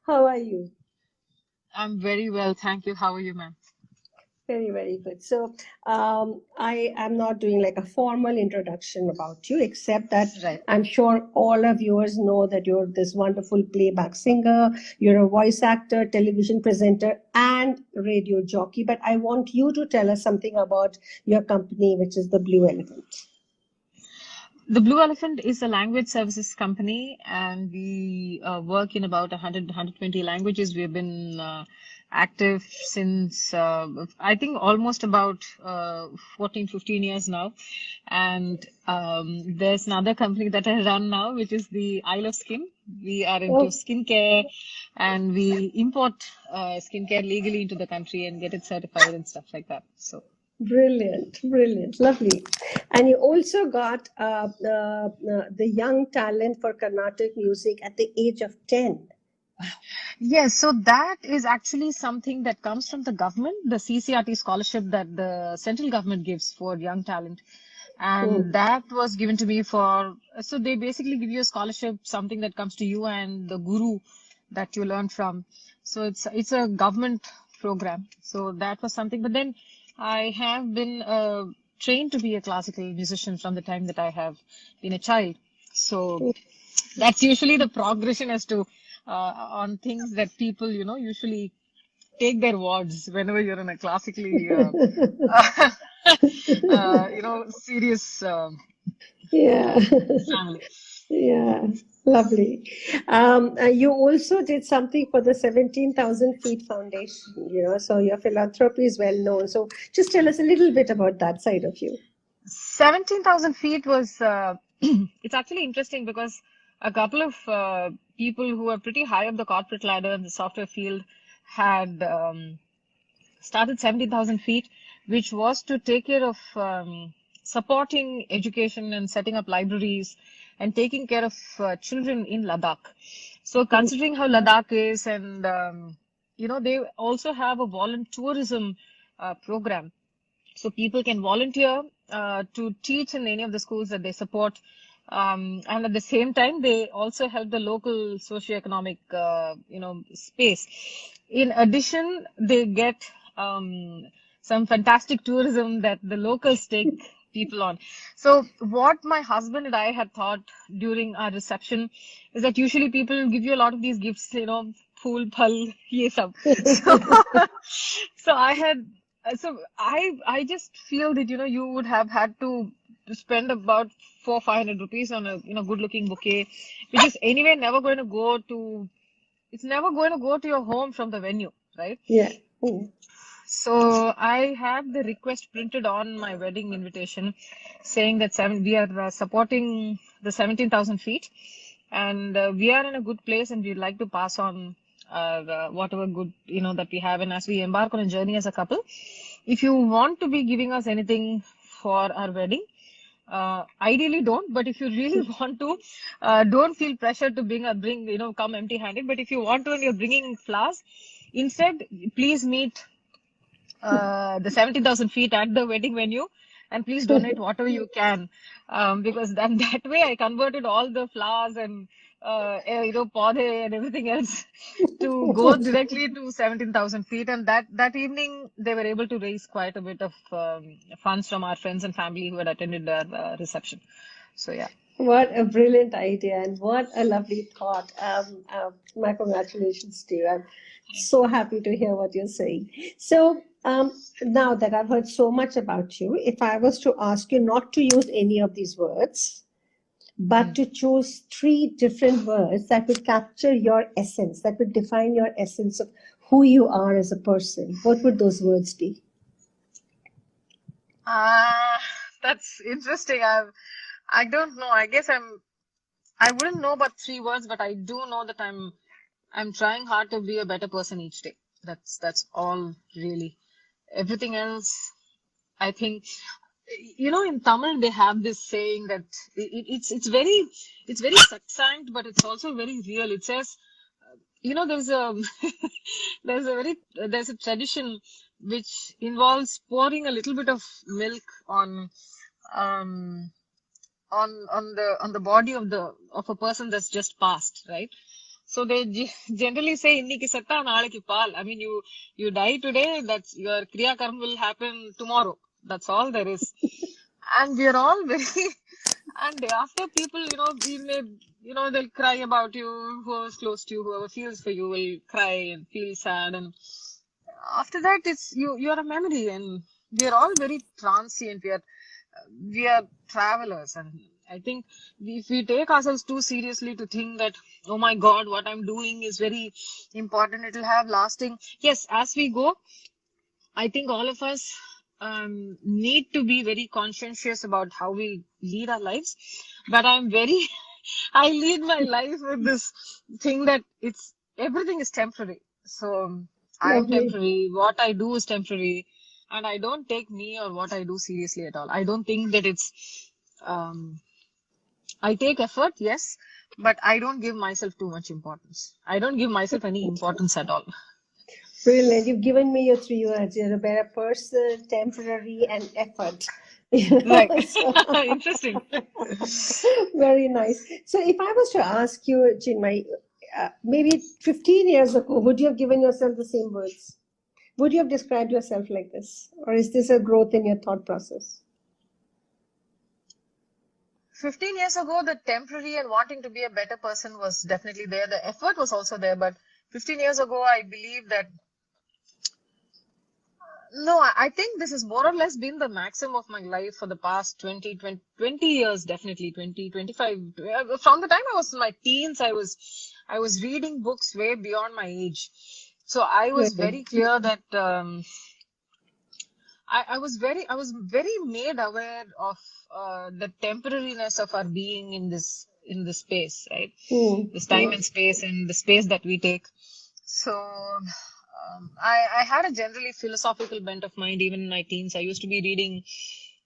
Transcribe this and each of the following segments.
How are you? I'm very well, thank you. How are you, ma'am? Very, very good. I am not doing like a formal introduction about you, except that Right. I'm sure all our viewers know that you're this wonderful playback singer, you're a voice actor, television presenter, and radio jockey. But I want you to tell us something about your company, which is the Blue Elephant. The Blue Elephant is a language services company, and we work in about 120 languages. We've been active since, I think, almost about 14, 15 years now. And there's another company that I run now, which is the Isle of Skin. We are into Oh, skincare, and we import skincare legally into the country and get it certified and stuff like that. So. brilliant, brilliant, lovely. And you also got the young talent for Carnatic music at the age of 10. Yes, so that is actually something that comes from the government, the CCRT scholarship that the central government gives for young talent. And Hmm. that was given to me for, so they basically give you a scholarship, something that comes to you and the guru that you learn from. So it's a government program. So that was something. But then I have been trained to be a classical musician from the time that I have been a child. So that's usually the progression as to on things that people, usually take their words whenever you're in a classically, serious Yeah. family. Yeah, lovely. You also did something for the 17,000 Feet Foundation, so your philanthropy is well known. So just tell us a little bit about that side of you. 17,000 feet was, it's actually interesting because a couple of people who are pretty high up the corporate ladder in the software field had started 17,000 feet, which was to take care of supporting education and setting up libraries and taking care of children in Ladakh. So, considering how Ladakh is, and they also have a volunteerism program, so people can volunteer to teach in any of the schools that they support. And at the same time, they also help the local socioeconomic, space. In addition, they get some fantastic tourism that the locals take people on. So what my husband and I had thought during our reception is that usually people give you a lot of these gifts, pool, pal, ye sab. So, so I had so I just feel that you would have had to spend about 400-500 rupees on a good looking bouquet, which is anyway never going to go to it's never going to go to your home from the venue, right? Yeah. Mm. So I have the request printed on my wedding invitation saying that we are supporting the 17,000 feet, and we are in a good place, and we'd like to pass on whatever good that we have, and as we embark on a journey as a couple, if you want to be giving us anything for our wedding, ideally don't, but if you really want to, don't feel pressure to bring come empty handed, but if you want to and you're bringing flowers, instead please meet the 70,000 feet at the wedding venue, and please donate whatever you can, because then that way I converted all the flowers and podhe and everything else to go directly to 17,000 feet, and that evening they were able to raise quite a bit of funds from our friends and family who had attended our reception. So yeah. What a brilliant idea and what a lovely thought. My congratulations to you. I'm so happy to hear what you're saying. Now that I've heard so much about you, if I was to ask you not to use any of these words, but to choose three different words that would capture your essence, that would define your essence of who you are as a person, what would those words be? Ah, that's interesting. I don't know. I guess I wouldn't know about three words, but I do know that I'm trying hard to be a better person each day. That's all really. Everything else, I think, in Tamil they have this saying that it's very succinct, but it's also very real. It says, there's a there's a tradition which involves pouring a little bit of milk um on the body of a person that's just passed, right? So they generally say, "Inni ki satta, naale ki paal." I mean, you die today, that's your kriya karma will happen tomorrow. That's all there is. And we are all very, and after people, we may, they'll cry about you, whoever's close to you, whoever feels for you will cry and feel sad. And after that, you're a memory, and we are all very transient. We are travelers, and I think if we take ourselves too seriously to think that, oh my God, what I'm doing is very important, it'll have lasting. Yes, as we go, I think all of us need to be very conscientious about how we lead our lives. But I lead my life with this thing that everything is temporary. So I'm Lovely. temporary. What I do is temporary. And I don't take me or what I do seriously at all. I don't think that um, I take effort, yes, but I don't give myself too much importance. I don't give myself any importance at all. Brilliant. You've given me your three words. You're a better person, temporary, and effort. Right. So, Interesting. very nice. So, if I was to ask you, Chinmay, maybe 15 years ago, would you have given yourself the same words? Would you have described yourself like this? Or is this a growth in your thought process? 15 years ago, the temporary and wanting to be a better person was definitely there. The effort was also there. But 15 years ago, I believe that, no, I think this has more or less been the maximum of my life for the past 20 years, definitely 20, 25. From the time I was in my teens, I was reading books way beyond my age. So I was Really? very clear that I was very made aware of the temporariness of our being in this space, right? Hmm. This time and space and the space that we take. So I had a generally philosophical bent of mind even in my teens. I used to be reading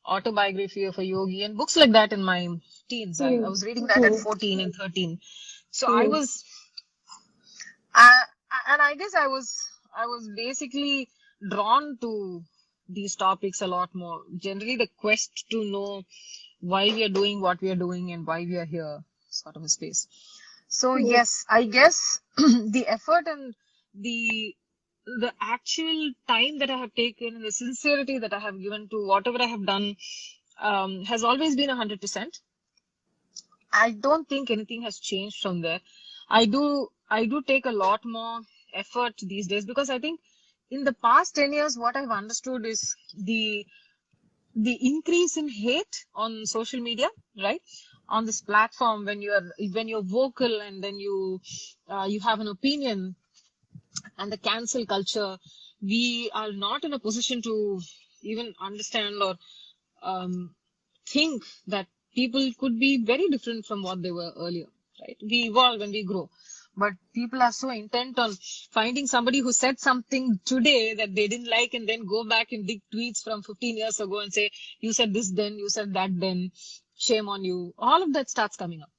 autobiography of a yogi and books like that in my teens. I Hmm. was reading that at Hmm. 14 and 13. So I Hmm. was, uh, and I guess I was basically drawn to these topics a lot more. Generally, the quest to know why we are doing what we are doing and why we are here, sort of a space. So Hmm. yes, I guess the effort and the the actual time that I have taken and the sincerity that I have given to whatever I have done has always been 100%. I don't think anything has changed from there. I do take a lot more effort these days because I think in the past 10 years, what I've understood is the increase in hate on social media, right? On this platform, when you're vocal and then you have an opinion, and the cancel culture, we are not in a position to even understand or um, think that people could be very different from what they were earlier, right? We evolve when we grow. But people are so intent on finding somebody who said something today that they didn't like and then go back and dig tweets from 15 years ago and say, you said this then, you said that then, shame on you. All of that starts coming up.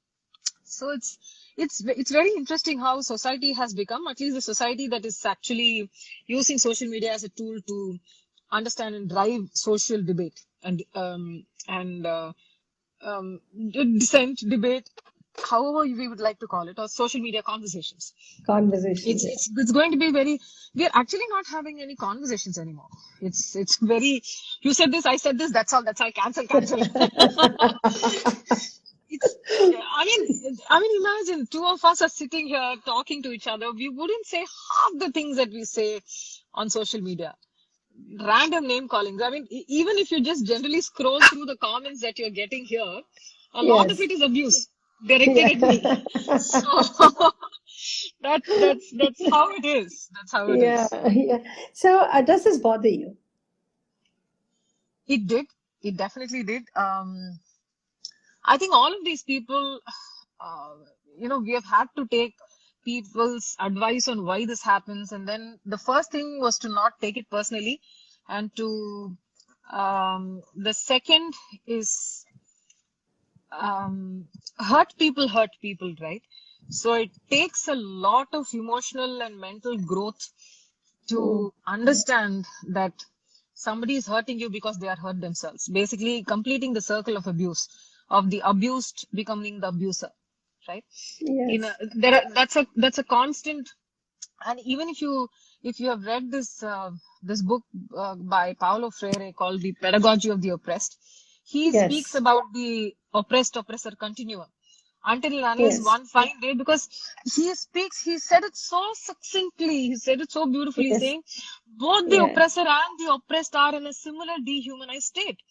So it's very interesting how society has become, at least the society that is actually using social media as a tool to understand and drive social debate and dissent, debate, however we would like to call it, or social media conversations. Conversations. It's going to be very. We are actually not having any conversations anymore. It's very. You said this, I said this. That's all. That's all. Cancel, cancel. It's. I mean, imagine two of us are sitting here talking to each other. We wouldn't say half the things that we say on social media. Random name callings. I mean, even if you just generally scroll through the comments that you're getting here, a lot of Yes. it is abuse directed Yeah. at me. So that's how it is. That's how it Yeah. is. Yeah. So, does this bother you? It did. It definitely did. I think all of these people, uh, we have had to take people's advice on why this happens, and then the first thing was to not take it personally, and the second is hurt people, right? So it takes a lot of emotional and mental growth Hmm. to understand that somebody is hurting you because they are hurt themselves. Basically, completing the circle of abuse, of the abused becoming the abuser. right? Yes. That's a constant. And even if you have read this book by Paulo Freire called The Pedagogy of the Oppressed, he speaks Yes. about the oppressed oppressor continuum until and unless Yes. one fine day, because he said it so succinctly, he said it so beautifully, Yes. saying both the Yeah. oppressor and the oppressed are in a similar dehumanized state.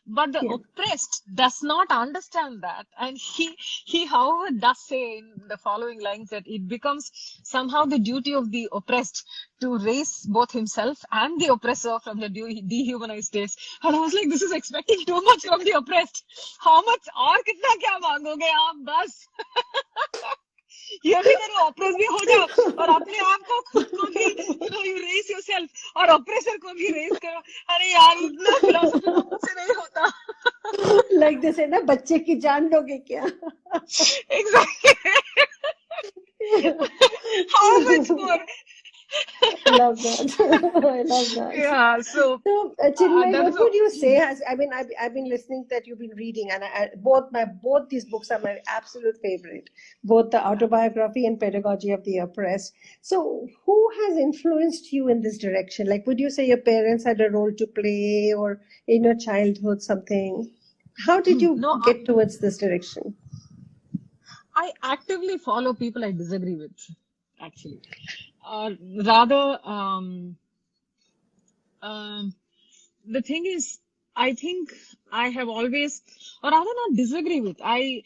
But the Yeah. oppressed does not understand that, and he however does say in the following lines that it becomes somehow the duty of the oppressed to raise both himself and the oppressor from the dehumanized states. And I was like, this is expecting too much from the oppressed. How much और कितना क्या मांगोगे आप बस? ये भी करो, oppress भी हो जाओ, और अपने आप को खुद को भी यू रेस योरसेल्फ और ऑपरेसर को भी रेस करो. अरे यार, इतना फिलोसफी तो मुझसे नहीं होता. Like they say, ना बच्चे की जान लोगे क्या? Exactly. How much more? I love that. I love that. Yeah, so So, Chinmay, that is what would you a say? I mean, I've been listening that you've been reading, and both these books are my absolute favorite. Both the autobiography and pedagogy of the oppressed. So, who has influenced you in this direction? Like, would you say your parents had a role to play, or in your childhood something? How did you no. get towards this direction? I actively follow people I disagree with, actually. Rather, um, the thing is, I think I have always, or rather not disagree with. I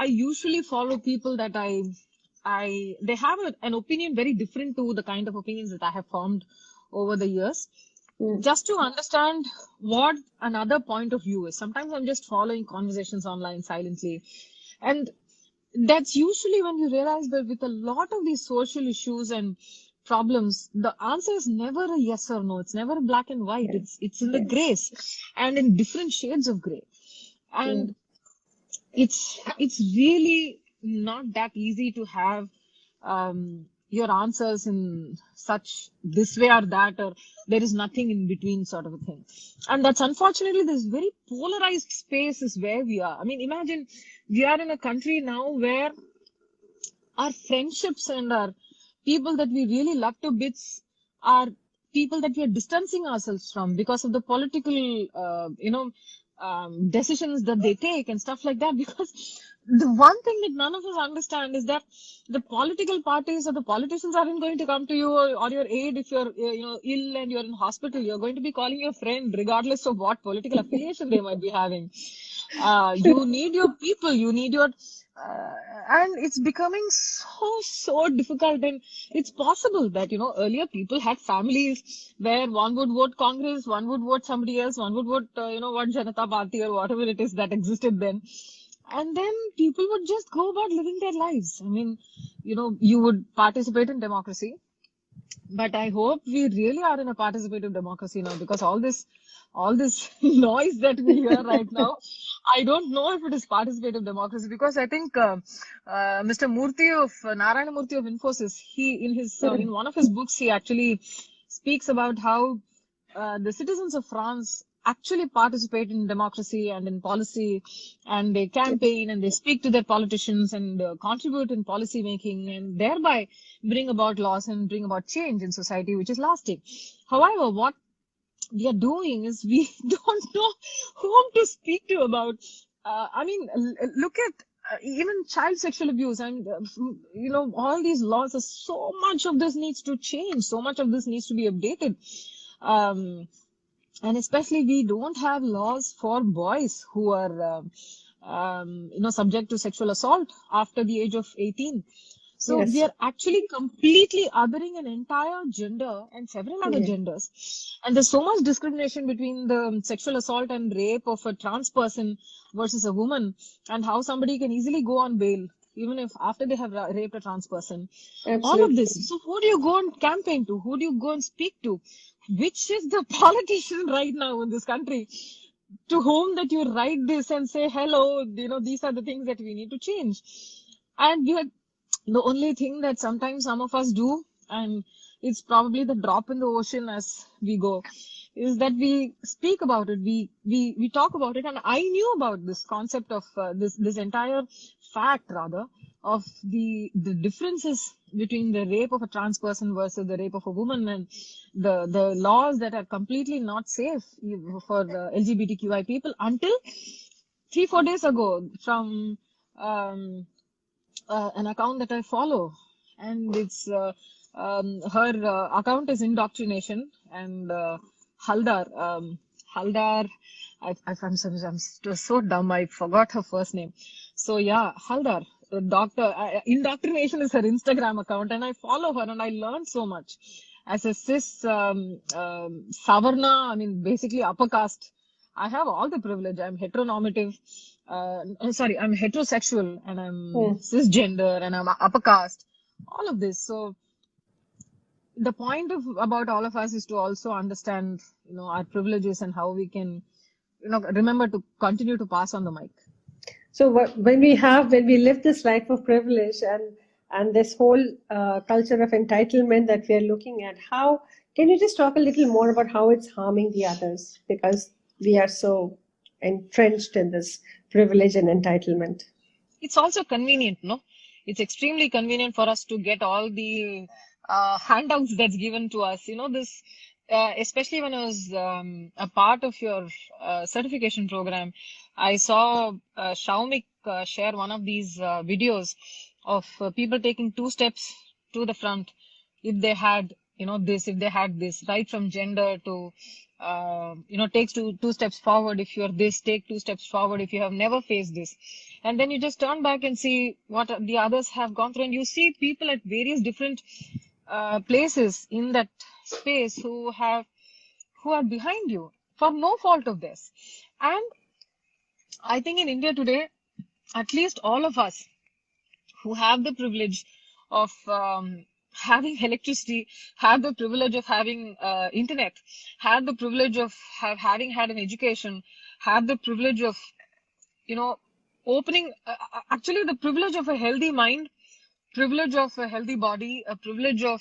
usually follow people that they have an opinion very different to the kind of opinions that I have formed over the years. Mm. Just to understand what another point of view is. Sometimes I'm just following conversations online silently, and that's usually when you realize that with a lot of these social issues and problems, the answer is never a yes or no. It's never black and white. Yeah. It's in the Yes. grays and in different shades of gray. And Mm. it's really not that easy to have your answers in such this way or that, or there is nothing in between sort of a thing. And that's unfortunately this very polarized space is where we are. I mean, imagine we are in a country now where our friendships and our people that we really love to bits are people that we are distancing ourselves from because of the political, decisions that they take and stuff like that. Because the one thing that none of us understand is that the political parties or the politicians aren't going to come to you or your aid if you're, ill and you're in hospital. You're going to be calling your friend regardless of what political affiliation they might be having. You need your people, you need your and it's becoming so difficult. And it's possible that earlier people had families where one would vote Congress, one would vote somebody else, one would vote what Janata Party or whatever it is that existed then, and then people would just go about living their lives. I mean, you would participate in democracy, but I hope we really are in a participative democracy now, because all this noise that we hear right now, I don't know if it is participative democracy, because I think Mr. Murthy of Narayana Murthy of Infosys, he in one of his books, he actually speaks about how the citizens of France actually participate in democracy and in policy, and they campaign and they speak to their politicians and contribute in policy making, and thereby bring about laws and bring about change in society which is lasting. However, what we are doing is we don't know whom to speak to about. Look at even child sexual abuse, and all these laws. So much of this needs to change. So much of this needs to be updated. Um, and especially we don't have laws for boys who are subject to sexual assault after the age of 18. So we Yes. are actually completely othering an entire gender and several other Yeah. genders. And there's so much discrimination between the sexual assault and rape of a trans person versus a woman, and how somebody can easily go on bail even if after they have raped a trans person. All of Absolutely. this. So who do you go and campaign to? Who do you go and speak to? Which is the politician right now in this country to whom that you write this and say, hello, these are the things that we need to change. And we are the only thing that sometimes some of us do, and it's probably the drop in the ocean as we go, is that we speak about it, we talk about it, and I knew about this concept of this entire fact rather of the differences between the rape of a trans person versus the rape of a woman, and the laws that are completely not safe for the LGBTQI people until 3-4 days ago from an account that I follow, and it's her account is Indoctrination, and Haldar. Haldar, I'm so dumb. I forgot her first name. So yeah, Haldar, Doctor. Indoctrination is her Instagram account, and I follow her, and I learned so much. As a cis Savarna, I mean basically upper caste, I have all the privilege. I'm heteronormative. I'm heterosexual, and I'm cisgender, and I'm upper caste. All of this. So the point of about all of us is to also understand, our privileges and how we can, remember to continue to pass on the mic. So when we live this life of privilege and this whole culture of entitlement that we are looking at, how can you just talk a little more about how it's harming the others, because we are so entrenched in this privilege and entitlement? It's also convenient, no? It's extremely convenient for us to get all the handouts that's given to us. This, especially when I was a part of your certification program, I saw Shaumik share one of these videos of people taking 2 steps to the front if they had, if they had this, right from gender to, takes two steps forward if you're this, take 2 steps forward if you have never faced this. And then you just turn back and see what the others have gone through, and you see people at various different places in that space who are behind you for no fault of theirs. And I think in India today, at least all of us who have the privilege of having electricity, have the privilege of having internet, have the privilege of having had an education, have the privilege of, opening, actually the privilege of a healthy mind, privilege of a healthy body, a privilege of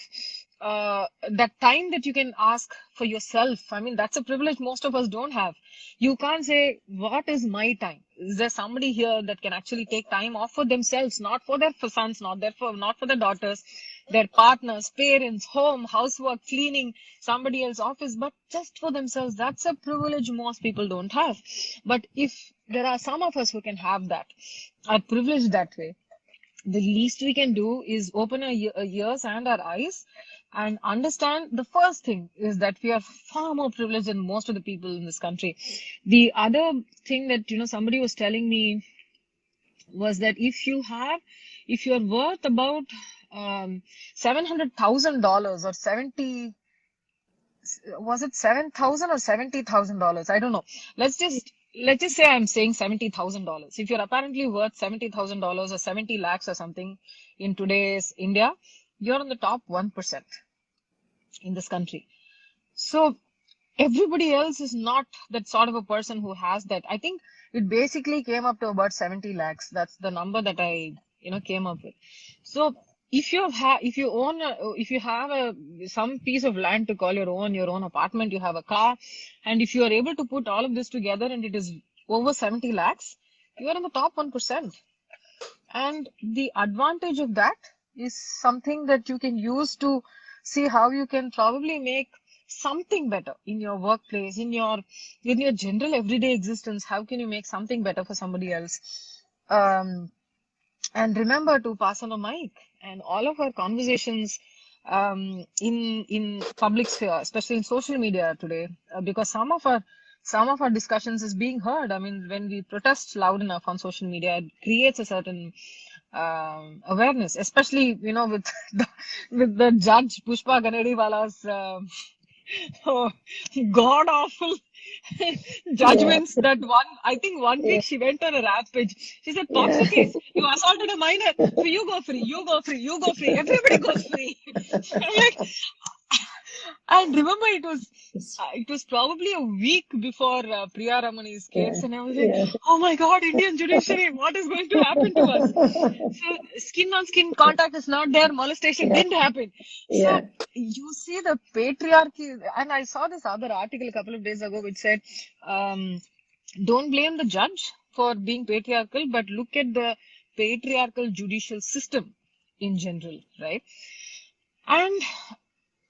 that time that you can ask for yourself. I mean, that's a privilege most of us don't have. You can't say, what is my time? Is there somebody here that can actually take time off for themselves, not for their sons, not for their daughters, their partners, parents, home, housework, cleaning, somebody else's office, but just for themselves? That's a privilege most people don't have. But if there are some of us who can have that, are privileged that way, the least we can do is open our ears and our eyes and understand. The first thing is that we are far more privileged than most of the people in this country. The other thing that, somebody was telling me was that if you're worth about $700,000 or 70, was it 7,000 or $70,000? I don't know. Let's just say I'm saying $70,000. If you're apparently worth $70,000 or 70 lakhs or something in today's India, you're in the top 1% in this country. So everybody else is not that sort of a person who has that. I think it basically came up to about 70 lakhs. That's the number that I, came up with. So if you have some piece of land to call your own apartment, you have a car, and if you are able to put all of this together and it is over 70 lakhs, you are in the top 1%. And the advantage of that is something that you can use to see how you can probably make something better in your workplace, in your general everyday existence. How can you make something better for somebody else? And remember to pass on a mic. And all of our conversations in public sphere, especially in social media today, because some of our discussions is being heard. I mean, when we protest loud enough on social media, it creates a certain awareness, especially with the judge Pushpa Ganediwala's god awful judgments. That I think one week she went on a rampage. She said, "Poxo case, you assaulted a minor, so you go free, you go free, you go free, everybody goes free." I'm like, and remember, it was it was probably a week before Priya Ramani's Yeah, case, and I was like, yeah. oh my God, Indian judiciary, what is going to happen to us? So, skin on skin contact is not there, molestation Yeah, didn't happen. So, yeah, you see the patriarchy, and I saw this other article a couple of days ago which said, um, don't blame the judge for being patriarchal, but look at the patriarchal judicial system in general, right? And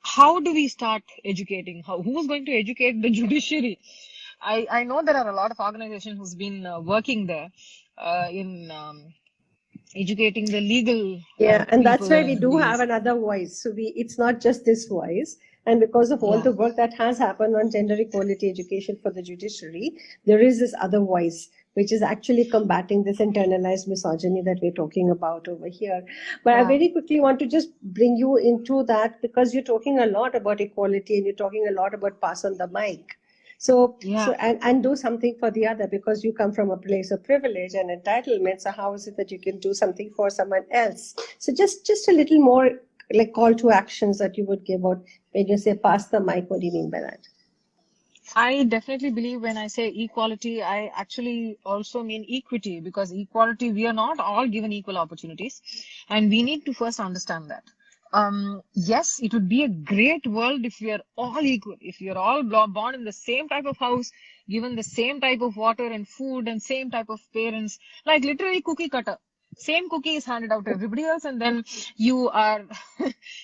how do we start educating? Who's going to educate the judiciary? I know there are a lot of organizations who's been working there in educating the legal yeah. And that's people why we and do have these. another voice. So it's not just this voice. And because of all Yeah. the work that has happened on gender equality education for the judiciary, there is this other voice, which is actually combating this internalized misogyny that we're talking about over here. But I Yeah. very quickly want to just bring you into that because you're talking a lot about equality and you're talking a lot about pass on the mic. So Yeah. and do something for the other because you come from a place of privilege and entitlement. So how is it that you can do something for someone else? So just a little more like call to actions that you would give out when you say pass the mic. What do you mean by that? I definitely believe when I say equality, I actually also mean equity because equality, we are not all given equal opportunities, and we need to first understand that. Yes, it would be a great world if we are all equal, if we are all born in the same type of house, given the same type of water and food, and same type of parents, like literally cookie cutter. Same cookie is handed out to everybody else, and then you are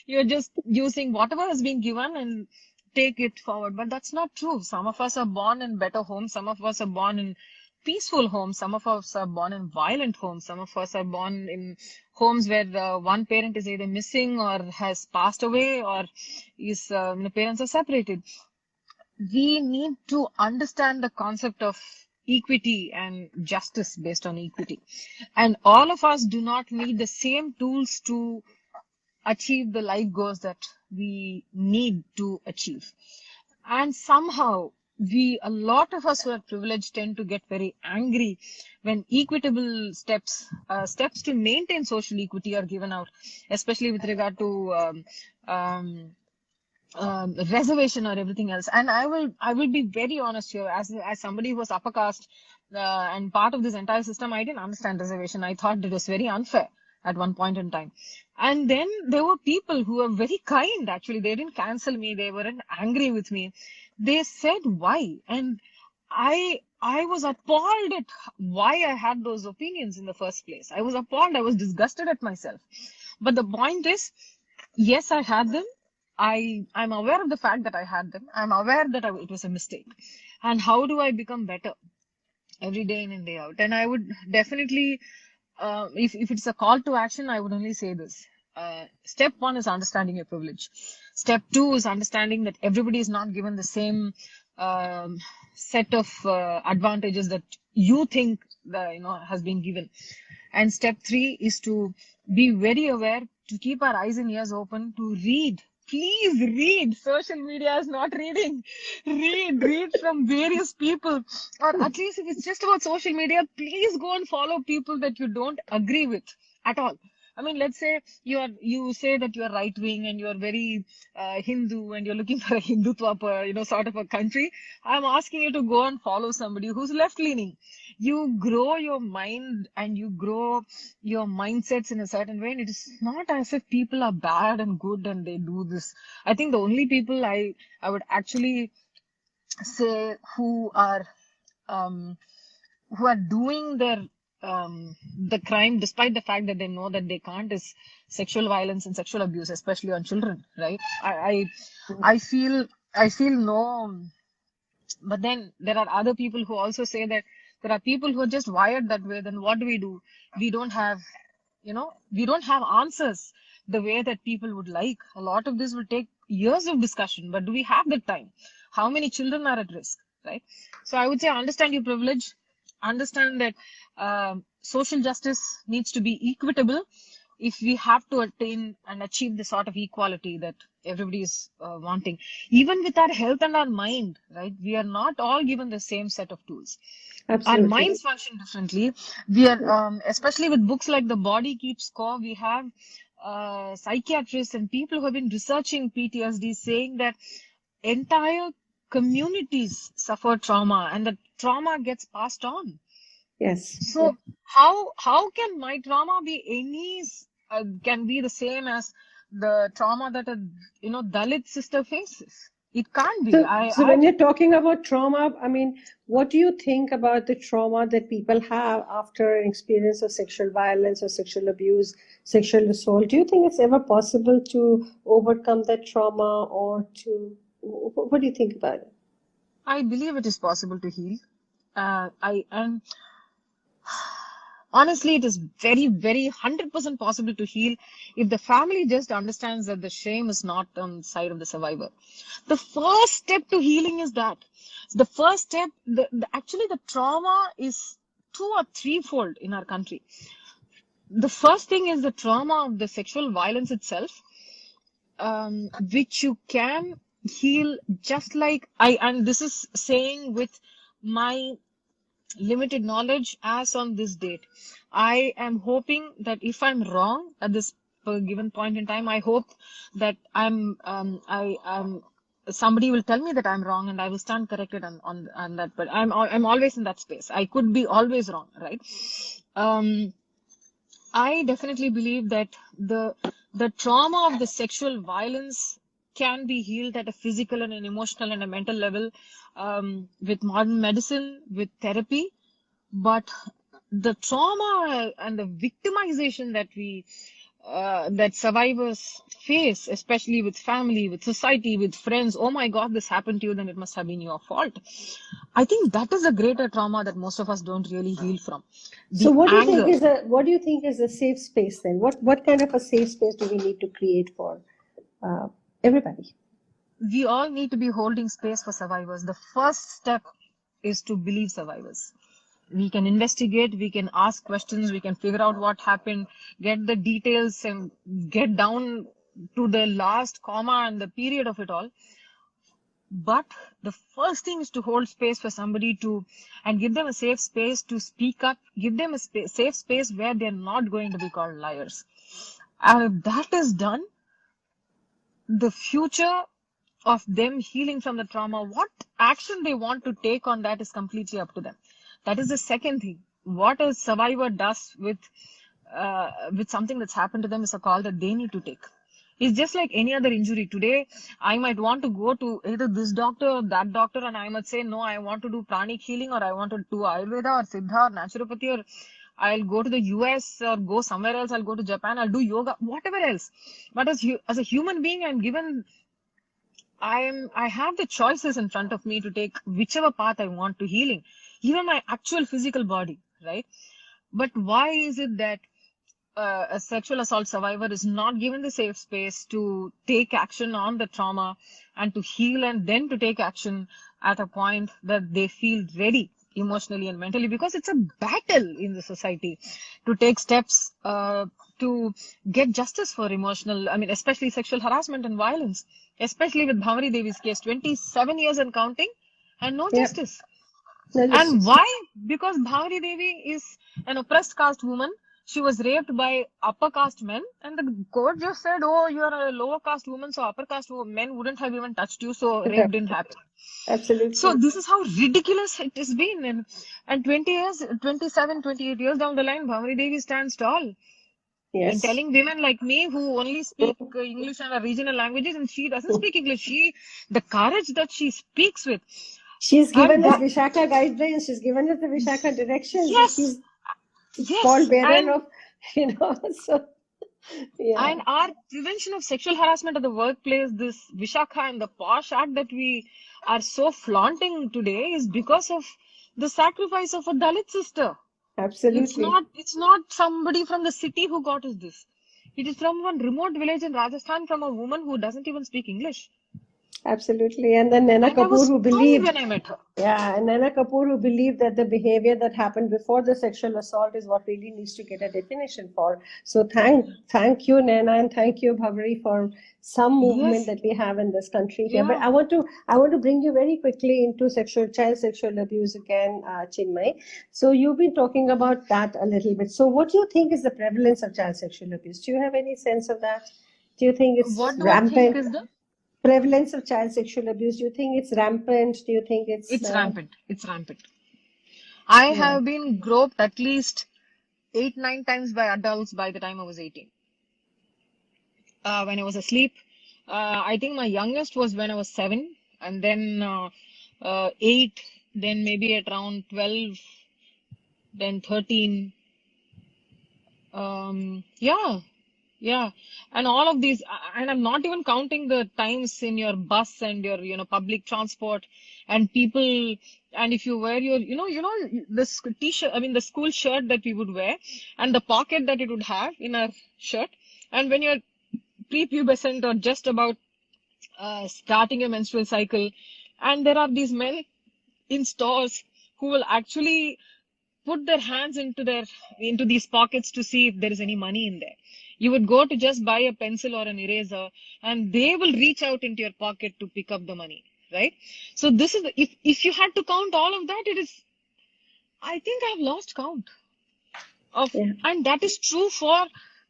you're just using whatever has been given and take it forward. But that's not true. Some of us are born in better homes. Some of us are born in peaceful homes. Some of us are born in violent homes. Some of us are born in homes where one parent is either missing or has passed away or is the parents are separated. We need to understand the concept of equity and justice based on equity. And all of us do not need the same tools to achieve the life goals that we need to achieve. And somehow, a lot of us who are privileged tend to get very angry when equitable steps to maintain social equity are given out, especially with regard to um, reservation or everything else. And I will be very honest here, as somebody who was upper caste and part of this entire system, I didn't understand reservation. I thought it was very unfair at one point in time. And then there were people who were very kind. Actually, they didn't cancel me. They weren't angry with me. They said why, and I was appalled at why I had those opinions in the first place. I was appalled. I was disgusted at myself. But the point is, yes, I had them. I'm aware of the fact that I had them. I'm aware that it was a mistake. And how do I become better every day in and day out? And I would definitely, if it's a call to action, I would only say this. Step one is understanding your privilege. Step two is understanding that everybody is not given the same um, set of advantages that you think that, has been given. And step three is to be very aware, to keep our eyes and ears open, to read. Please read. Social media is not reading. Read from various people. Or at least if it's just about social media, please go and follow people that you don't agree with at all. I mean, let's say you say that you're right wing and you're very Hindu and you're looking for a Hindutva, sort of a country. I'm asking you to go and follow somebody who's left leaning. You grow your mind and you grow your mindsets in a certain way, and it is not as if people are bad and good and they do this. I think the only people I would actually say um, who are doing the crime despite the fact that they know that they can't is sexual violence and sexual abuse, especially on children, right? I feel no. But then there are other people who also say that there are people who are just wired that way. Then what do? We don't have, we don't have answers the way that people would like. A lot of this will take years of discussion, but do we have the time? How many children are at risk, right? So I would say understand your privilege, understand that social justice needs to be equitable if we have to attain and achieve the sort of equality that everybody is wanting, even with our health and our mind, right? We are not all given the same set of tools. Our Absolutely. minds function differently. We are, especially with books like The Body Keeps Score, we have psychiatrists and people who have been researching PTSD saying that entire communities suffer trauma and the trauma gets passed on. Yes. So how can my trauma be can be the same as the trauma that a Dalit sister faces? It can't be. So when you're talking about trauma, I mean, what do you think about the trauma that people have after an experience of sexual violence or sexual abuse, sexual assault? Do you think it's ever possible to overcome that trauma or what do you think about it? I believe it is possible to heal. I and honestly, it is very, very 100% possible to heal if the family just understands that the shame is not on the side of the survivor. The first step to healing is that. The first step, actually, the trauma is 2 or 3-fold in our country. The first thing is the trauma of the sexual violence itself, which you can heal just like and this is saying with my limited knowledge as on this date. I am hoping that if I'm wrong at this given point in time, I hope that somebody will tell me that I'm wrong and I will stand corrected on that. But I'm always in that space. I could be always wrong, right? I definitely believe that the trauma of the sexual violence can be healed at a physical and an emotional and a mental level with modern medicine, with therapy. But the trauma and the victimization that survivors face, especially with family, with society, with friends, oh my God, this happened to you, then it must have been your fault. I think that is a greater trauma that most of us don't really heal from. So The anger. what do you think is a safe space then? What kind of a safe space do we need to create for everybody? We all need to be holding space for survivors. The first step is to believe survivors. We can investigate, we can ask questions, we can figure out what happened, get the details and get down to the last comma and the period of it all. But the first thing is to hold space for somebody and give them a safe space to speak up, give them a safe space where they're not going to be called liars. And if that is done, the future of them healing from the trauma, what action they want to take on that is completely up to them. That is the second thing. What a survivor does with something that's happened to them is a call that they need to take. It's just like any other injury. Today, I might want to go to either this doctor or that doctor, and I might say, no, I want to do pranic healing, or I want to do Ayurveda or Siddha or naturopathy, or I'll go to the US or go somewhere else. I'll go to Japan. I'll do yoga, whatever else. But as a human being, I have the choices in front of me to take whichever path I want to healing, even my actual physical body, right? But why is it that a sexual assault survivor is not given the safe space to take action on the trauma and to heal and then to take action at a point that they feel ready emotionally and mentally? Because it's a battle in the society to take steps to get justice for especially sexual harassment and violence, especially with Bhavari Devi's case, 27 years and counting, and no justice. And why? Because Bhavari Devi is an oppressed caste woman. She was raped by upper caste men, and the court just said, oh, you are a lower caste woman, so upper caste men wouldn't have even touched you, so rape didn't happen. Absolutely. So this is how ridiculous it has been. And 20 years, 27, 28 years down the line, Bhavari Devi stands tall. Yes. In telling women like me who only speak English and regional languages, and she doesn't speak English, the courage that she speaks with. She's given us Vishaka guidelines, she's given us the Vishaka directions. Yes. She's called bearer of, so. Yeah. And our prevention of sexual harassment at the workplace, this Vishaka and the POSH Act that we are so flaunting today, is because of the sacrifice of a Dalit sister. Absolutely. It's not somebody from the city who got us this. It is from one remote village in Rajasthan, from a woman who doesn't even speak English. Absolutely. And then Naina Kapoor, who believed, when I met her. Yeah, and Naina Kapoor, who believed that the behavior that happened before the sexual assault is what really needs to get a definition for. So thank you, Naina, and thank you, Bhavari, for some movement that we have in this country here. But I want to bring you very quickly into child sexual abuse again, Chinmay. So you've been talking about that a little bit. So what do you think is the prevalence of child sexual abuse? Do you have any sense of that? Do you think it's rampant? prevalence of child sexual abuse? Do you think it's rampant? Do you think It's rampant. It's rampant. I yeah, have been groped at least 8, 9 times by adults by the time I was 18. When I was asleep, I think my youngest was when I was 7, and then 8, then maybe at around 12, then 13. Yeah, yeah. And all of these, and I'm not even counting the times in your bus and your, public transport and people. And if you wear your, the t-shirt, I mean, the school shirt that we would wear and the pocket that it would have in our shirt. And when you're prepubescent or just about starting a menstrual cycle, and there are these men in stores who will actually put their hands into these pockets to see if there is any money in there. You would go to just buy a pencil or an eraser, and they will reach out into your pocket to pick up the money, right? So this is if you had to count all of that, it is, I think I've lost count of, yeah. and that is true for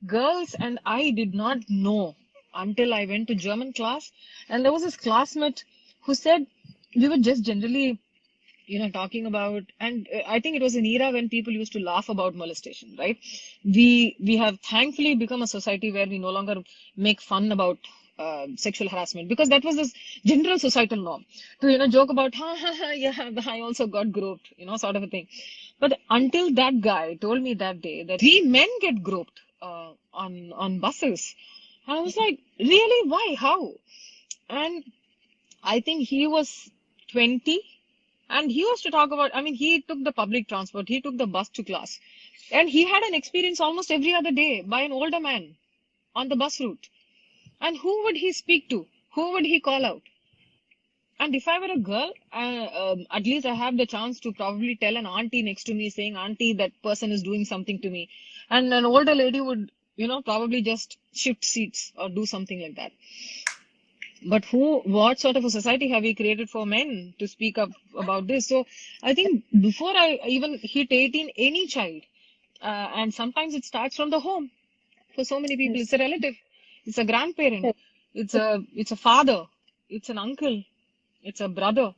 girls. And I did not know until I went to German class, and there was this classmate who said we were just generally talking about, and I think it was an era when people used to laugh about molestation, right? We have thankfully become a society where we no longer make fun about sexual harassment, because that was this general societal norm to joke about, ha ha ha, yeah, I also got groped, sort of a thing. But until that guy told me that day that we men get groped on buses, and I was like, really? Why? How? And I think he was 20, and he was to talk about, I mean, he took the public transport, he took the bus to class, and he had an experience almost every other day by an older man on the bus route. And who would he speak to? Who would he call out? And if I were a girl, at least I have the chance to probably tell an auntie next to me saying, Auntie, that person is doing something to me. And an older lady would, probably just shift seats or do something like that. But what sort of a society have we created for men to speak up about this? So I think before I even hit 18, any child, and sometimes it starts from the home. For so many people, it's Yes. a relative, it's a grandparent, Yes. it's a father, it's an uncle, it's a brother.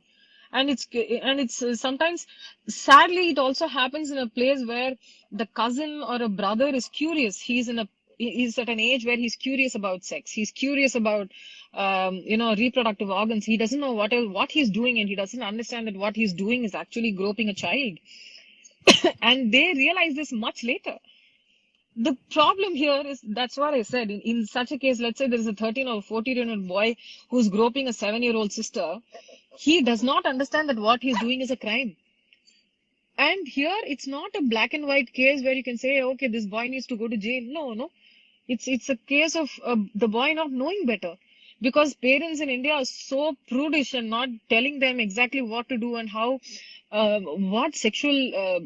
And it's sometimes, sadly, it also happens in a place where the cousin or a brother is curious. He's at an age where he's curious about sex. He's curious about reproductive organs. He doesn't know what he's doing, and he doesn't understand that what he's doing is actually groping a child. And they realize this much later. The problem here is, that's what I said. In such a case, let's say there is a 13 or 14-year-old boy who's groping a 7-year-old sister. He does not understand that what he's doing is a crime. And here, it's not a black and white case where you can say, okay, this boy needs to go to jail. No, no. It's a case of the boy not knowing better. Because parents in India are so prudish and not telling them exactly what to do and how, what sexual,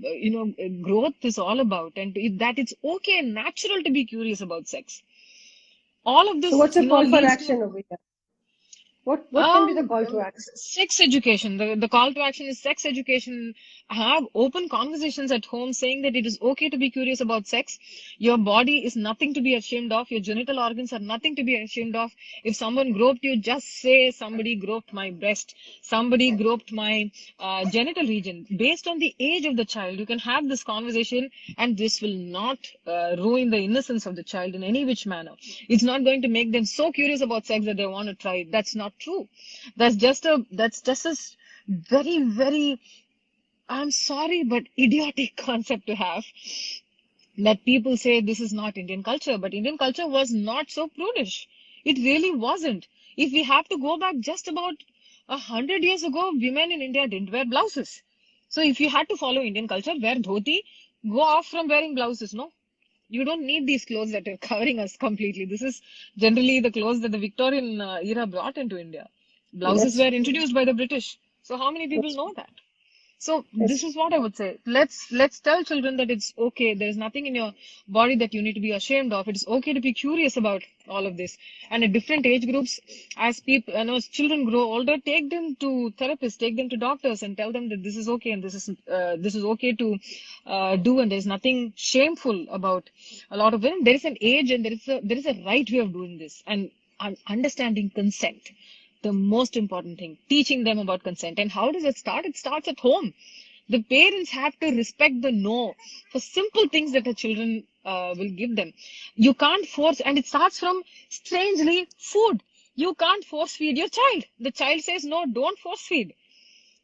growth is all about, and that it's okay and natural to be curious about sex. All of So this, what's the call for leads to action over here? What can be the call to action? sex education. The call to action is sex education. Have open conversations at home saying that it is okay to be curious about sex. Your body is nothing to be ashamed of. Your genital organs are nothing to be ashamed of. If someone groped you, just say, somebody groped my breast, somebody groped my genital region. Based on the age of the child, you can have this conversation, and this will not ruin the innocence of the child in any which manner. It's not going to make them so curious about sex that they want to try it. That's not true. That's just a very, very, I'm sorry, but idiotic concept to have, that people say this is not Indian culture. But Indian culture was not so prudish. It really wasn't. If we have to go back just about 100 years ago, women in India didn't wear blouses. So if you had to follow Indian culture, wear dhoti, go off from wearing blouses, no? You don't need these clothes that are covering us completely. This is generally the clothes that the Victorian era brought into India. Blouses That's were introduced by the British. So how many people that's know that? So this that's is what I would say. Let's tell children that it's okay. There's nothing in your body that you need to be ashamed of. It's okay to be curious about all of this. And at different age groups, as children grow older, take them to therapists, take them to doctors, and tell them that this is okay and this is okay to do, and there's nothing shameful about a lot of women. There is an age, and there is a right way of doing this, and understanding consent. the most important thing, teaching them about consent. And how does it start? It starts at home. The parents have to respect the no for simple things that the children will give them. You can't force, and it starts from, strangely, food. You can't force feed your child. The child says no, don't force feed.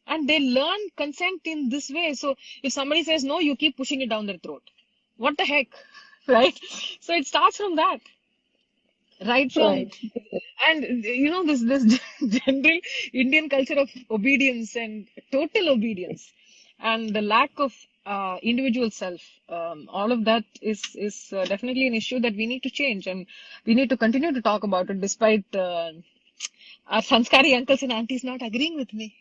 And they learn consent in this way. So if somebody says no, you keep pushing it down their throat. What the heck? Right? So it starts from that. Right from, Right. and this general Indian culture of obedience and total obedience, and the lack of individual self. All of that is definitely an issue that we need to change, and we need to continue to talk about it, despite our sanskari uncles and aunties not agreeing with me.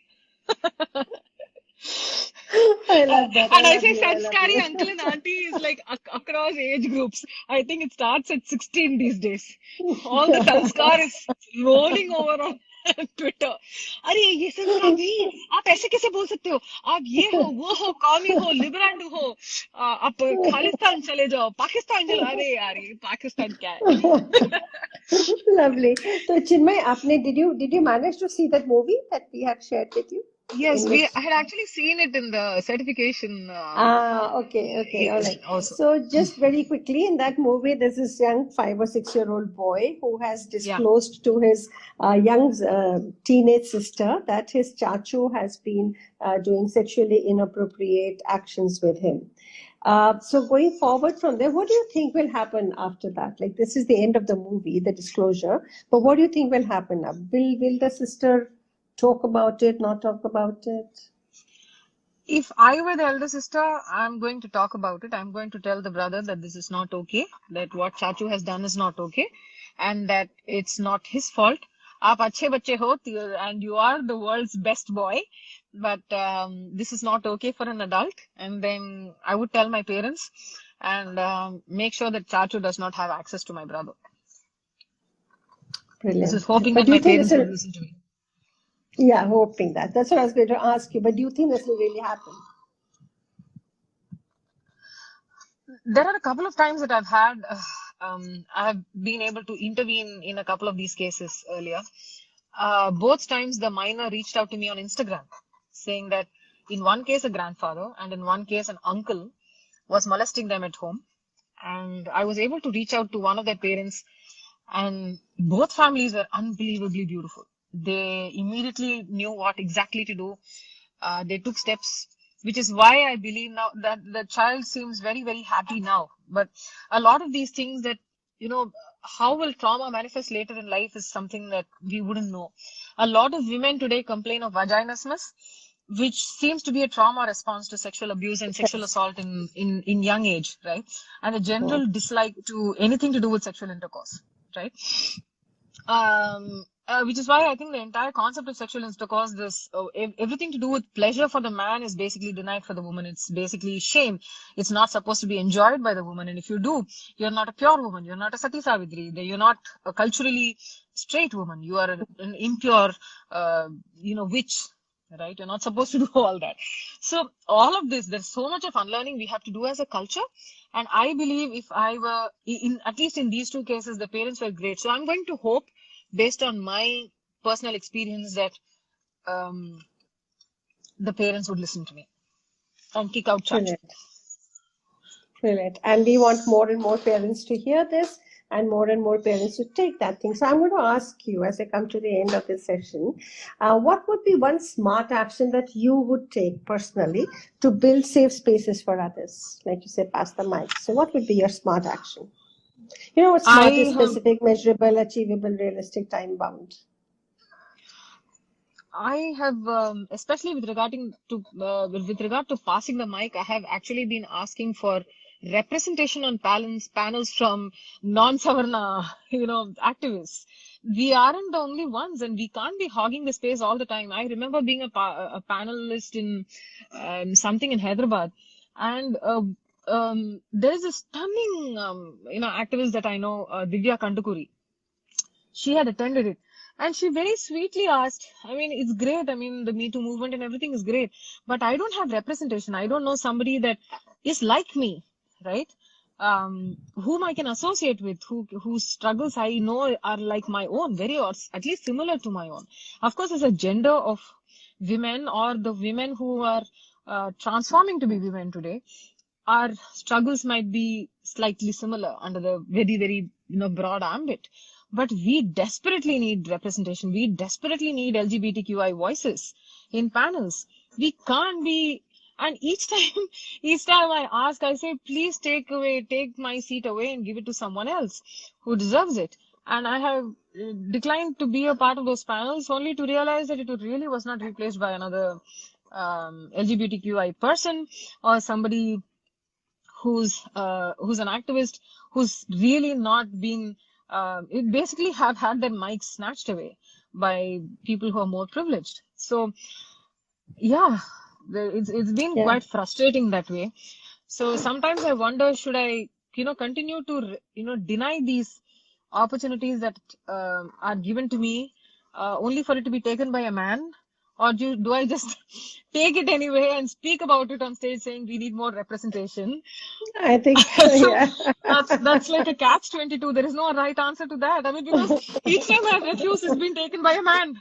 I love that. And I I love say you. I love sanskari you. uncle and auntie is like across age groups. I think it starts at 16 these days. All the sanskar is rolling over on Twitter. अरे ये संस्कार नहीं, आप ऐसे कैसे बोल सकते हो? आप ये हो, वो हो, कौमी हो, लिबरल हो, आप खालिस्तान चले जाओ, पाकिस्तान चले, अरे यार ये पाकिस्तान क्या है? Lovely. So, Chinmay, did you manage to see that movie that we had shared with you? Yes, In which I had actually seen it in the certification okay, all right. also. So just very quickly, in that movie, there's this young 5 or 6 year old boy who has Yeah. disclosed to his young teenage sister that his chachu has been doing sexually inappropriate actions with him. So going forward from there, what do you think will happen after that? Like, this is the end of the movie, the disclosure, but what do you think will happen now? Will the sister talk about it, not talk about it? If I were the elder sister, I'm going to talk about it. I'm going to tell the brother that this is not okay, that what Chachu has done is not okay, and that it's not his fault. आप अच्छे बच्चे हो and you are the world's best boy, but this is not okay for an adult. And then I would tell my parents and make sure that Chachu does not have access to my brother. Brilliant. This is hoping But that do you my think parents this will will, listen to me. yeah, hoping that. That's what I was going to ask you. But do you think this will really happen? There are a couple of times that I have been able to intervene in a couple of these cases earlier. Both times the minor reached out to me on Instagram saying that in one case a grandfather and in one case an uncle was molesting them at home. And I was able to reach out to one of their parents, and both families were unbelievably beautiful. They immediately knew what exactly to do. They took steps, which is why I believe now that the child seems very, very happy now. But a lot of these things that, how will trauma manifest later in life is something that we wouldn't know. A lot of women today complain of vaginismus, which seems to be a trauma response to sexual abuse and sexual assault in young age, right? And a general dislike to anything to do with sexual intercourse, right? Which is why I think the entire concept of sexual intercourse, everything to do with pleasure for the man is basically denied for the woman. It's basically shame. It's not supposed to be enjoyed by the woman. And if you do, you're not a pure woman. You're not a Sati Savitri. You're not a culturally straight woman. You are an impure, witch. Right? You're not supposed to do all that. So all of this, there's so much of unlearning we have to do as a culture. And I believe if I were, at least in these two cases, the parents were great. So I'm going to hope, based on my personal experience, that the parents would listen to me and kick out Chachu. Brilliant. And we want more and more parents to hear this, and more parents to take that thing. So I'm going to ask you, as I come to the end of this session, what would be one smart action that you would take personally to build safe spaces for others? Like you said, pass the mic. So what would be your smart action? You know what smart is: specific, measurable, achievable, realistic, time bound. I have, especially with regard to passing the mic, I have actually been asking for representation on panels from non-Savarna, activists. We aren't the only ones, and we can't be hogging the space all the time. I remember being a panelist in something in Hyderabad, and there's a stunning, activist that I know, Divya Kandukuri. She had attended it. And she very sweetly asked, it's great. The Me Too movement and everything is great. But I don't have representation. I don't know somebody that is like me, right? whom I can associate with, whose struggles I know are like my own, very or at least similar to my own. Of course, as a gender of women or the women who are transforming to be women today, our struggles might be slightly similar under the very, very broad ambit. But we desperately need representation. We desperately need LGBTQI voices in panels. We can't be, and each time I ask, I say, please take my seat away and give it to someone else who deserves it. And I have declined to be a part of those panels only to realize that it really was not replaced by another LGBTQI person or somebody who's an activist who's really not been it basically have had their mics snatched away by people who are more privileged. So yeah, it's been Yeah. quite frustrating that way. So sometimes I wonder, should I continue to deny these opportunities that are given to me only for it to be taken by a man, or do I just take it anyway and speak about it on stage saying we need more representation? I think, So yeah. that's like a catch-22. There is no right answer to that. I mean, because each time I refuse, it's been taken by a man.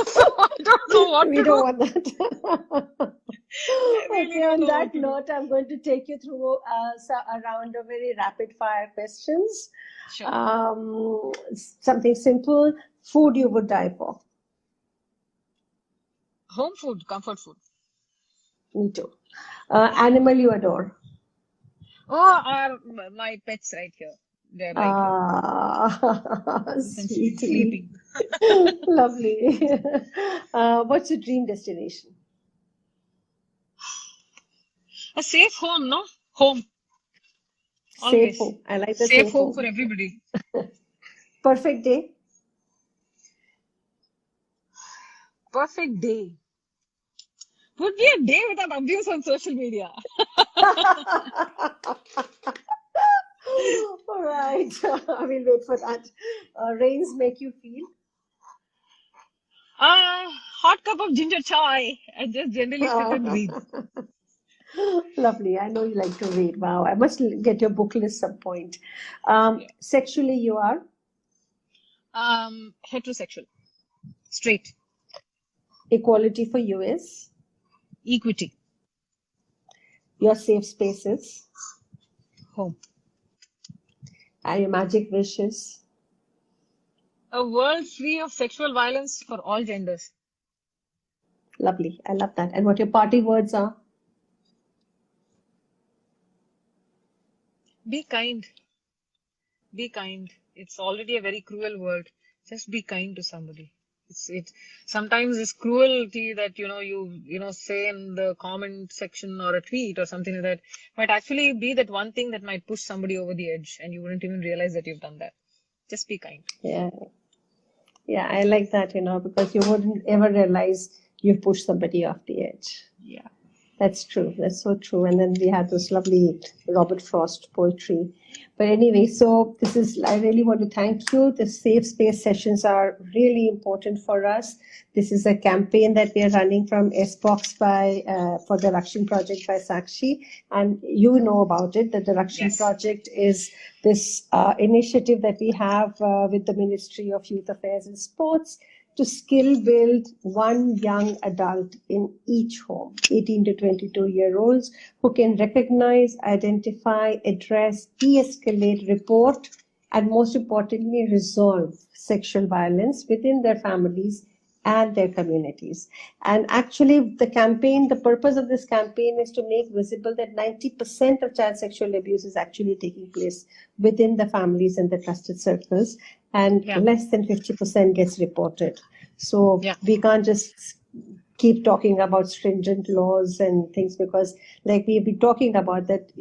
So I don't know what We to don't do. want that. I really Okay, don't on know what that to do. note, I'm going to take you through a round of very rapid fire questions. Sure. Something simple, food you would die for. Home food, comfort food. Me too. Animal you adore. Oh, my pets right here. They're right here. Ah, Essentially sweetie. sleeping. Lovely. What's your dream destination? A safe home, no? Home, Safe always. home. I like the Safe safe home for home. everybody. Perfect day. Perfect day. Would be a day without abuse on social media. All right. I will wait for that. Rains make you feel. Hot cup of ginger chai and just generally sit and read. Lovely. I know you like to read. Wow. I must get your book list some point. Yeah. Sexually, you are Heterosexual. Straight. equality for you is Equity. your safe spaces Home. and your magic wishes. A world free of sexual violence for all genders. Lovely. I love that. And what your party words are? Be kind. Be kind. It's already a very cruel world. Just be kind to somebody. It sometimes this cruelty that you say in the comment section or a tweet or something like that might actually be that one thing that might push somebody over the edge and you wouldn't even realize that you've done that. Just be kind. Yeah. Yeah, I like that, because you wouldn't ever realize you've pushed somebody off the edge. Yeah. That's true. That's so true. And then we had this lovely Robert Frost poetry. But anyway, so I really want to thank you. The safe space sessions are really important for us. This is a campaign that we are running from SBox for the Rakshin Project by Sakshi. And you know about it, that the Rakshin Yes. Project is this initiative that we have with the Ministry of Youth Affairs and Sports to skill build one young adult in each home, 18 to 22-year-olds, who can recognize, identify, address, de-escalate, report, and most importantly, resolve sexual violence within their families and their communities. And actually, the purpose of this campaign is to make visible that 90% of child sexual abuse is actually taking place within the families and the trusted circles, and Yeah. less than 50% gets reported. So Yeah. we can't just keep talking about stringent laws and things, because like we've been talking about that,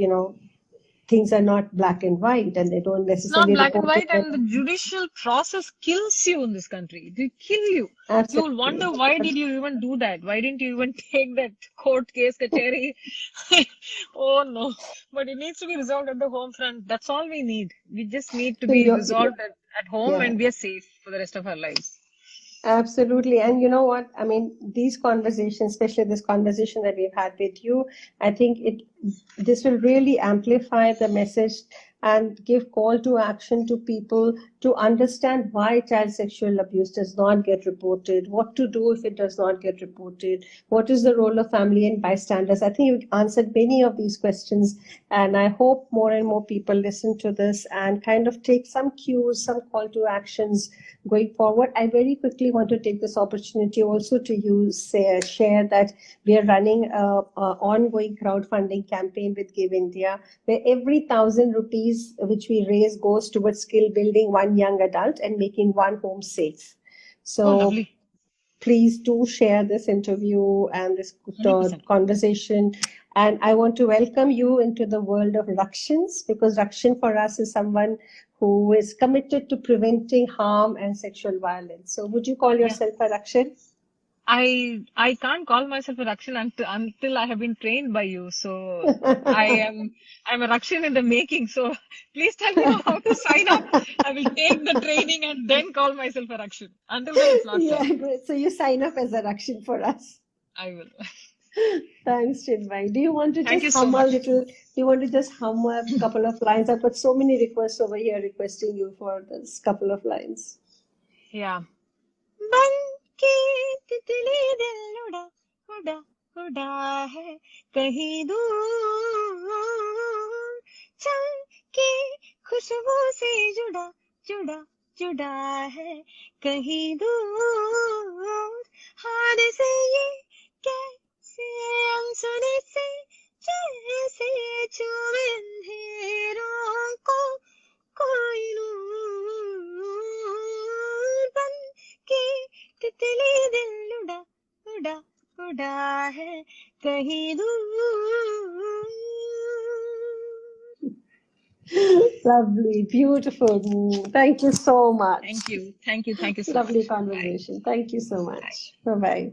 things are not black and white and they don't It's not necessarily black and report white, it. and the judicial process kills you in this country. It will kill you. You'll wonder, Absolutely. why did you even do that? Why didn't you even take that court case, kacheri? Oh no. But it needs to be resolved at the home front. That's all we need. We just need to So be resolved at home yeah. and we are safe for the rest of our lives. Absolutely. And you know what? I mean, these conversations, especially this conversation that we've had with you, I think this will really amplify the message and give call to action to people to understand why child sexual abuse does not get reported, what to do if it does not get reported, what is the role of family and bystanders. I think you answered many of these questions, and I hope more and more people listen to this and kind of take some cues, some call to actions going forward. I very quickly want to take this opportunity also to share that we are running a ongoing crowdfunding campaign with Give India, where every 1,000 rupees which we raise goes towards skill building one young adult and making one home safe. Oh, So lovely. please do share this interview and this 100%. conversation. And I want to welcome you into the world of Rakshans, because Rakshan for us is someone who is committed to preventing harm and sexual violence. So would you call Yeah. yourself a Rakshan? I can't call myself a Rakshan until I have been trained by you. So I'm a Rakshan in the making. So please tell me how to sign up. I will take the training and then call myself a Rakshan. Until then, it's not Yeah, fair. great. So you sign up as a Rakshan for us. I will. Thanks, Chinmay. Do you want to Thank just you so hum a much. little? Do you want to just hum a couple of lines? I've got so many requests over here requesting you for this couple of lines. Yeah. बन के तितली दिल उड़ा उड़ा उड़ा है कहीं दूर चल के खुशबू से जुड़ा जुड़ा जुड़ा है कहीं दूर हार से ये कैसे अनसुने से जैसे छुए अंधेरों को कोई नूर बन के तितली दिल उड़ा उड़ा उड़ा है कहीं दूर. Lovely, beautiful. Thank you so much. Thank you so Lovely much. Bye. conversation. Thank you so Bye. much. Bye bye.